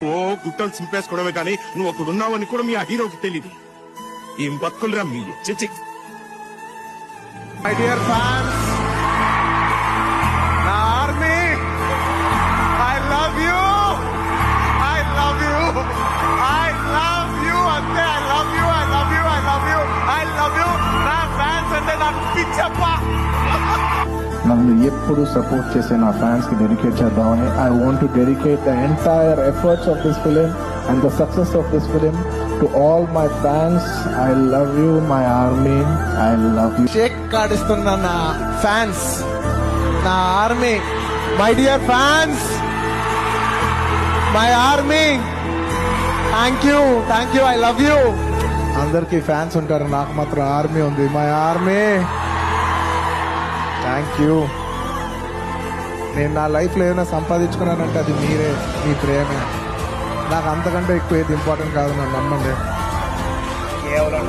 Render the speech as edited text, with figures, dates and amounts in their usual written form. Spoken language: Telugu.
ఓ గుట్టలు చింపేసుకోవడమే కానీ నువ్వు ఒకడు ఉన్నావని కూడా మీ ఆ హీరోకి తెలియదు. ఏం బతుకులరా మీ చిచ్చి. మై డియర్ ఫ్యాన్స్, నా army, I love you, I love you, I love you, అంతే. I love you, I love you, I love you, I love you. నా ఫ్యాన్స్ అంటే నాకు పిచ్చప్ప. నన్ను ఎప్పుడు సపోర్ట్ చేసే నా ఫ్యాన్స్ కి డెడికేట్ చేద్దామని I want to dedicate the entire efforts of this film and the success of this film to all my fans. I love you my army, I love you. Shake కాడిస్తున్న నా ఫ్యాన్స్, నా army, my dear fans, my army, thank you, I love you. అందరికీ ఫ్యాన్స్ ఉంటారు, నాకు మాత్రం ఆర్మీ ఉంది. My army, thank you. నేను నా లైఫ్లో ఏదైనా సంపాదించుకున్నానంటే అది మీరే, మీ ప్రేమే. నాకు అంతకంటే ఎక్కువ ఏది ఇంపార్టెంట్ కాదు, నన్ను నమ్మండి. కేవలం